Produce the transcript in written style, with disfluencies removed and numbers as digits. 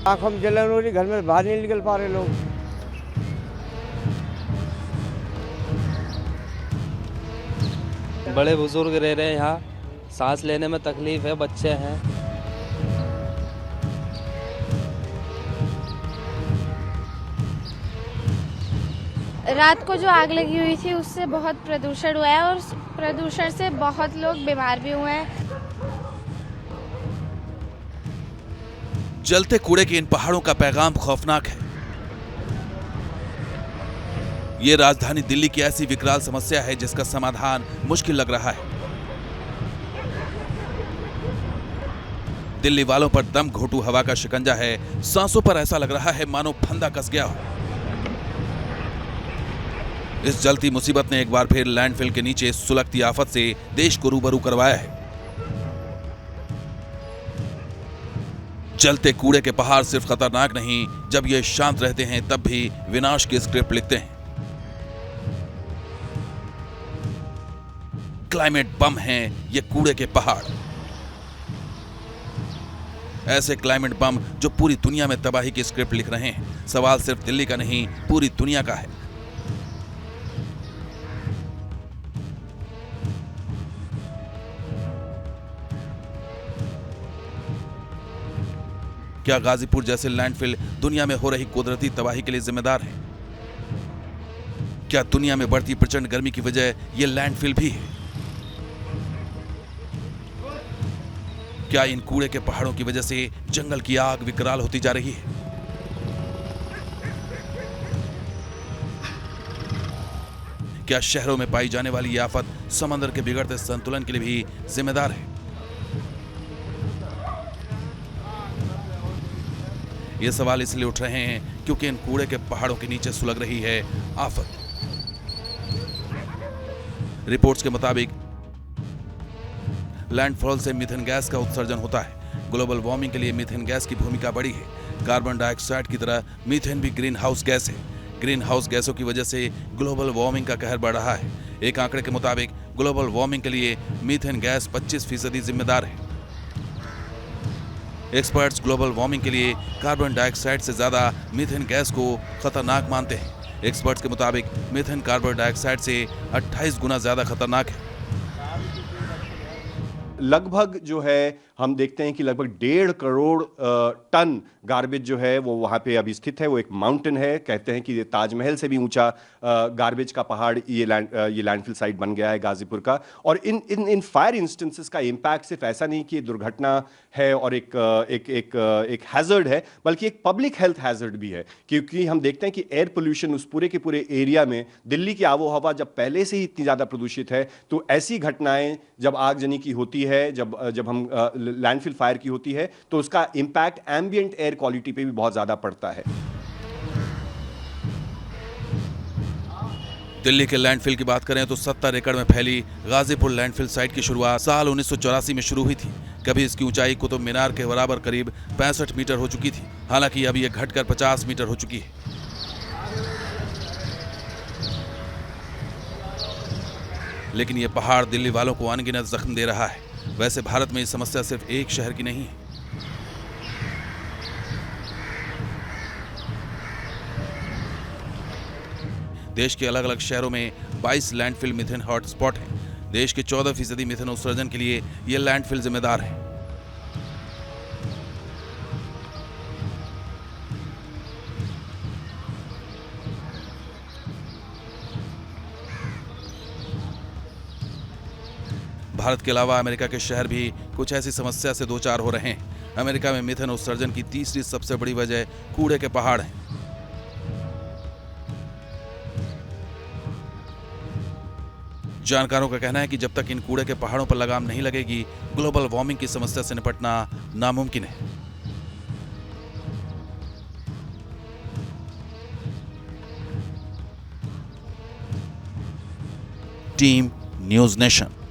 आँखों में जलन हो रही, घर में बाहर नहीं निकल पा रहे लोग। बड़े बुजुर्ग रह रहे हैं यहाँ, सांस लेने में तकलीफ है, बच्चे हैं। रात को जो आग लगी हुई थी उससे बहुत प्रदूषण हुआ है और प्रदूषण से बहुत लोग बीमार भी हुए हैं। जलते कूड़े के इन पहाड़ों का पैगाम खौफनाक है। ये राजधानी दिल्ली की ऐसी विकराल समस्या है जिसका समाधान मुश्किल लग रहा है। दिल्ली वालों पर दम घोंटू हवा का शिकंजा है। सांसों पर ऐसा लग रहा है मानो फंदा कस गया हो। इस जलती मुसीबत ने एक बार फिर लैंडफिल के नीचे सुलगती आफत से देश को रूबरू करवाया है। जलते कूड़े के पहाड़ सिर्फ खतरनाक नहीं, जब ये शांत रहते हैं तब भी विनाश की स्क्रिप्ट लिखते हैं। क्लाइमेट बम हैं ये कूड़े के पहाड़, ऐसे क्लाइमेट बम जो पूरी दुनिया में तबाही की स्क्रिप्ट लिख रहे हैं। सवाल सिर्फ दिल्ली का नहीं, पूरी दुनिया का है। क्या गाजीपुर जैसे लैंडफिल दुनिया में हो रही कुदरती तबाही के लिए जिम्मेदार है? क्या दुनिया में बढ़ती प्रचंड गर्मी की वजह यह लैंडफिल भी है? क्या इन कूड़े के पहाड़ों की वजह से जंगल की आग विकराल होती जा रही है? क्या शहरों में पाई जाने वाली यह आफत समंदर के बिगड़ते संतुलन के लिए भी जिम्मेदार है? ये सवाल इसलिए उठ रहे हैं क्योंकि इन कूड़े के पहाड़ों के नीचे सुलग रही है आफत। रिपोर्ट्स के मुताबिक लैंडफॉल से मीथेन गैस का उत्सर्जन होता है। ग्लोबल वार्मिंग के लिए मीथेन गैस की भूमिका बड़ी है। कार्बन डाइऑक्साइड की तरह मीथेन भी ग्रीन हाउस गैस है। ग्रीन हाउस गैसों की वजह से ग्लोबल वार्मिंग का कहर बढ़ रहा है। एक आंकड़े के मुताबिक ग्लोबल वार्मिंग के लिए मीथेन गैस 25% जिम्मेदार है। एक्सपर्ट्स ग्लोबल वार्मिंग के लिए कार्बन डाइऑक्साइड से ज्यादा मीथेन गैस को खतरनाक मानते हैं। एक्सपर्ट्स के मुताबिक मीथेन कार्बन डाइऑक्साइड से 28 गुना ज्यादा खतरनाक है। लगभग जो है हम देखते हैं कि लगभग 1.5 करोड़ टन गार्बेज जो है वो वहाँ पे अभी स्थित है। वो एक माउंटेन है, कहते हैं कि ये ताजमहल से भी ऊंचा गार्बेज का पहाड़ ये लैंडफिल साइट बन गया है गाजीपुर का। और इन फायर इंस्टेंसेस का इम्पैक्ट सिर्फ ऐसा नहीं कि ये दुर्घटना है और एक हैजर्ड है, बल्कि एक पब्लिक हेल्थ हैजर्ड भी है। क्योंकि हम देखते हैं कि एयर पोल्यूशन उस पूरे के पूरे एरिया में, दिल्ली की आबो हवा जब पहले से ही इतनी ज़्यादा प्रदूषित है, तो ऐसी घटनाएं जब आगजनी की होती है, जब हम लैंडफिल फायर की होती है, तो उसका इंपैक्ट एम्बिएंट एयर क्वालिटी पे भी बहुत ज्यादा पड़ता है। दिल्ली के लैंडफिल की बात करें तो 70 एकड़ में फैली गाजीपुर लैंडफिल साइट की शुरुआत साल 1984 में शुरू हुई थी। कभी इसकी ऊंचाई कुतुब मीनार के बराबर करीब 65 मीटर हो चुकी थी। हालांकि अभी यह घटकर 50 मीटर हो चुकी है। लेकिन यह पहाड़ दिल्ली वालों को अनगिनत जख्म दे रहा है। वैसे भारत में ये समस्या सिर्फ एक शहर की नहीं है। देश के अलग अलग शहरों में 22 लैंडफिल मीथेन हॉटस्पॉट हैं। देश के 14% मीथेन उत्सर्जन के लिए ये लैंडफिल जिम्मेदार है। भारत के अलावा अमेरिका के शहर भी कुछ ऐसी समस्या से दो चार हो रहे हैं। अमेरिका में मीथेन उत्सर्जन की तीसरी सबसे बड़ी वजह कूड़े के पहाड़ हैं। जानकारों का कहना है कि जब तक इन कूड़े के पहाड़ों पर लगाम नहीं लगेगी, ग्लोबल वार्मिंग की समस्या से निपटना नामुमकिन है। Team news nation.